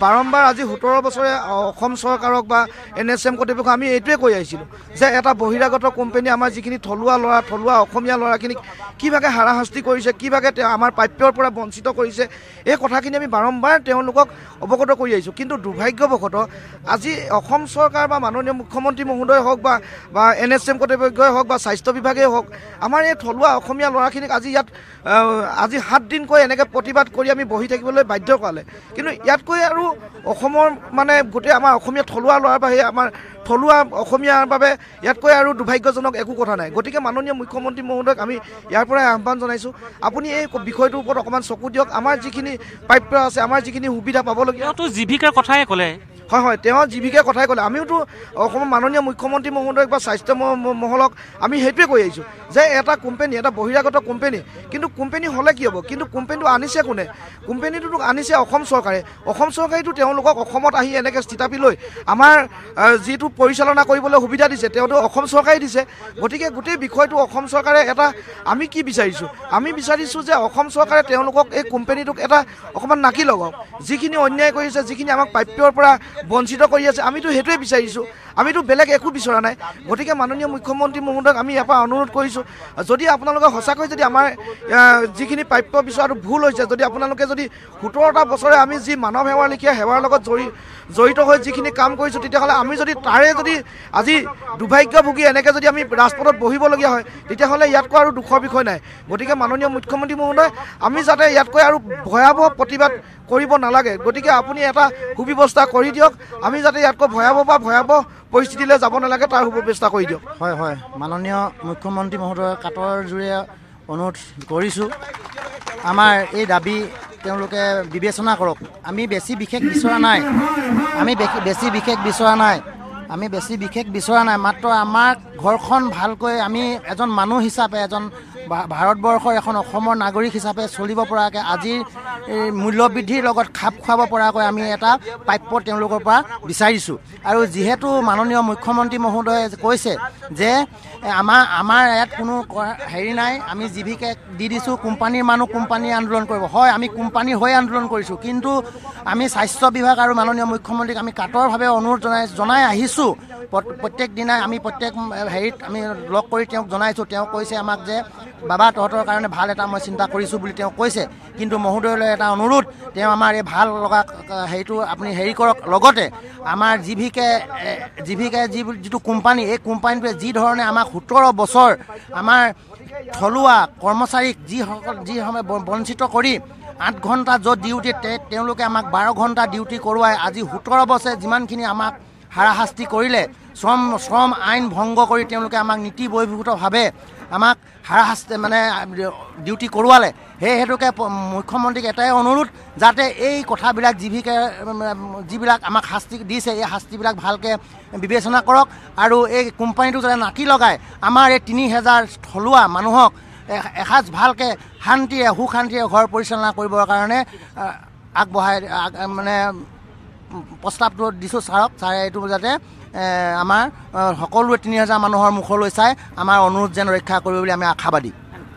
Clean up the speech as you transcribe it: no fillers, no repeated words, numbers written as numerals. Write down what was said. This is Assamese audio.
বাৰম্বাৰ আজি 17 বছৰে অসম চৰকাৰক বা NSM কৰ্তৃপক্ষক আমি এইটোৱে কৈ আহিছিলোঁ যে এটা বহিৰাগত কোম্পানী আমাৰ যিখিনি থলুৱা অসমীয়া ল'ৰাখিনিক কিভাগে হাৰাশাস্তি কৰিছে, কিভাগে আমাৰ প্ৰাপ্যৰ পৰা বঞ্চিত কৰিছে, এই কথাখিনি আমি বাৰম্বাৰ তেওঁলোকক অৱগত কৰি আহিছোঁ। কিন্তু দুৰ্ভাগ্যবশতঃ আজি অসম চৰকাৰ বা মাননীয় মুখ্যমন্ত্ৰী মহোদয় হওক বা NSM কৰ্তৃপক্ষই হওক বা স্বাস্থ্য বিভাগেই হওক, আমাৰ এই থলুৱা অসমীয়া ল'ৰাখিনিক আজি ইয়াত 7 দিনকৈ এনেকৈ প্ৰতিবাদ কৰি আমি বহি থাকিবলৈ বাধ্য কৰালে। কিন্তু ইয়াতকৈ আৰু অসমৰ মানে গোটেই আমাৰ অসমীয়া থলুৱা ল'ৰাৰ বাহিৰে আমাৰ থলুৱা অসমীয়াৰ বাবে ইয়াতকৈ আৰু দুৰ্ভাগ্যজনক একো কথা নাই। গতিকে মাননীয় মুখ্যমন্ত্ৰী মহোদয়ক আমি ইয়াৰ পৰাই আহ্বান জনাইছোঁ, আপুনি এই বিষয়টোৰ ওপৰত অকণমান চকু দিয়ক। আমাৰ যিখিনি প্ৰাপ্য আছে, আমাৰ যিখিনি সুবিধা পাবলগীয়া, জীৱিকাৰ কথাই ক'লে। হয়, তেওঁ জীৱিকাৰ কথাই ক'লে। আমিওতো অসমৰ মাননীয় মুখ্যমন্ত্ৰী মহোদয়ক বা স্বাস্থ্য মহলক আমি সেইটোৱে কৈ আহিছোঁ যে এটা কোম্পানী, এটা বহিৰাগত কোম্পানী, কিন্তু কোম্পানী হ'লে কি হ'ব? কিন্তু কোম্পানীটো আনিছে কোনে? কোম্পানীটোতো আনিছে অসম চৰকাৰে। অসম চৰকাৰেতো তেওঁলোকক অসমত আহি এনেকৈ থিতাপি লৈ আমাৰ যিটো পৰিচালনা কৰিবলৈ সুবিধা দিছে, তেওঁতো অসম চৰকাৰে দিছে। গতিকে গোটেই বিষয়টো অসম চৰকাৰে আমি কি বিচাৰিছোঁ? আমি বিচাৰিছোঁ যে অসম চৰকাৰে তেওঁলোকক এই কোম্পানীটোক অকণমান নাকি লগাওক। যিখিনি অন্যায় কৰিছে, যিখিনি আমাক প্ৰাপ্যৰ পৰা বঞ্চিত কৰি আছে, আমিতো সেইটোৱে বিচাৰিছোঁ, আমিতো বেলেগ একো বিচৰা নাই। গতিকে মাননীয় মুখ্যমন্ত্ৰী মহোদয়ক আমি ইয়াৰ পৰা অনুৰোধ কৰিছোঁ, যদি আপোনালোকে সঁচাকৈ যদি আমাৰ যিখিনি প্ৰাপ্য বিচৰাটো ভুল হৈছে, যদি আপোনালোকে যদি 17টা বছৰে আমি যি মানৱ সেৱাৰ লেখীয়া সেৱাৰ লগত জড়িত হৈ যিখিনি কাম কৰিছোঁ, তেতিয়াহ'লে আমি যদি তাৰে যদি আজি দুৰ্ভাগ্য ভুগি এনেকৈ যদি আমি ৰাজপথত বহিবলগীয়া হয়, তেতিয়াহ'লে ইয়াতকৈ আৰু দুখৰ বিষয় নাই। গতিকে মাননীয় মুখ্যমন্ত্ৰী মহোদয়, আমি যাতে ইয়াতকৈ আৰু ভয়াৱহ প্ৰতিবাদ কৰিব নালাগে, গতিকে আপুনি এটা সুব্যৱস্থা কৰি দিয়ক। আমি যাতে ইয়াতকৈ ভয়াৱহ পৰিস্থিতিলৈ যাব নালাগে, তাৰ সুব্যৱস্থা কৰি দিয়ক। হয়, মাননীয় মুখ্যমন্ত্ৰী মহোদয়ৰ কাটৰ জোৰে অনুৰোধ কৰিছোঁ, আমাৰ এই দাবী তেওঁলোকে বিবেচনা কৰক। আমি বেছি বিশেষ বিচৰা নাই, মাত্ৰ আমাৰ ঘৰখন ভালকৈ আমি এজন মানুহ হিচাপে, এজন ভাৰতবৰ্ষৰ এখন অসমৰ নাগৰিক হিচাপে চলিব পৰাকৈ, আজিৰ মূল্যবৃদ্ধিৰ লগত খাপ খুৱাব পৰাকৈ আমি এটা প্ৰাপ্য তেওঁলোকৰ পৰা বিচাৰিছোঁ। আৰু যিহেতু মাননীয় মুখ্যমন্ত্ৰী মহোদয়ে কৈছে যে আমাৰ ইয়াত কোনো হেৰি নাই, আমি জীৱিকা দি দিছোঁ, কোম্পানীৰ মানুহ কোম্পানীয়ে আন্দোলন কৰিব। হয়, আমি কোম্পানীৰ হৈ আন্দোলন কৰিছোঁ, কিন্তু আমি স্বাস্থ্য বিভাগ আৰু মাননীয় মুখ্যমন্ত্ৰীক আমি কাটৰভাৱে অনুৰোধ জনাই আহিছোঁ। প্ৰত্যেক দিনাই আমি প্ৰত্যেক হেৰিত আমি লগ কৰি তেওঁক জনাইছোঁ। তেওঁ কৈছে আমাক যে বাবা, তহঁতৰ কাৰণে ভাল এটা মই চিন্তা কৰিছোঁ বুলি তেওঁ কৈছে। কিন্তু মহোদয়লৈ এটা অনুৰোধ, তেওঁ আমাৰ এই ভাল লগা হেৰিটো আপুনি হেৰি কৰক। লগতে আমাৰ জীৱিকাই যিটো কোম্পানী, এই কোম্পানীটোৱে যি ধৰণে আমাক 17 বছৰ আমাৰ থলুৱা কৰ্মচাৰীক যি সময় বঞ্চিত কৰি 8 ঘণ্টা য'ত ডিউটি, তেওঁলোকে আমাক 12 ঘণ্টা ডিউটি কৰোৱাই আজি 17 বছৰে যিমানখিনি আমাক হাৰাশাস্তি কৰিলে, শ্ৰম আইন ভংগ কৰি তেওঁলোকে আমাক নীতি বহিৰ্ভূতভাৱে আমাক হাৰাশাস্তি ডিউটি কৰোৱালে। সেই হেতুকে মুখ্যমন্ত্ৰীক এটাই অনুৰোধ, যাতে এই কথাবিলাক যিবিলাক আমাক শাস্তি দিছে, এই শাস্তিবিলাক ভালকৈ বিবেচনা কৰক আৰু এই কোম্পানীটো যাতে নাকি লগাই আমাৰ এই 3000 থলুৱা মানুহক এসাঁজ ভালকৈ সুশান্তিৰে ঘৰ পৰিচালনা কৰিবৰ কাৰণে আগবঢ়াই প্ৰস্তাৱটো দিছোঁ ছাৰক। ছাৰে এইটো যাতে আমাৰ সকলোৱে 3000 মানুহৰ মুখলৈ চাই আমাৰ অনুৰোধ যেন ৰক্ষা কৰিব বুলি আমি আশাবাদী।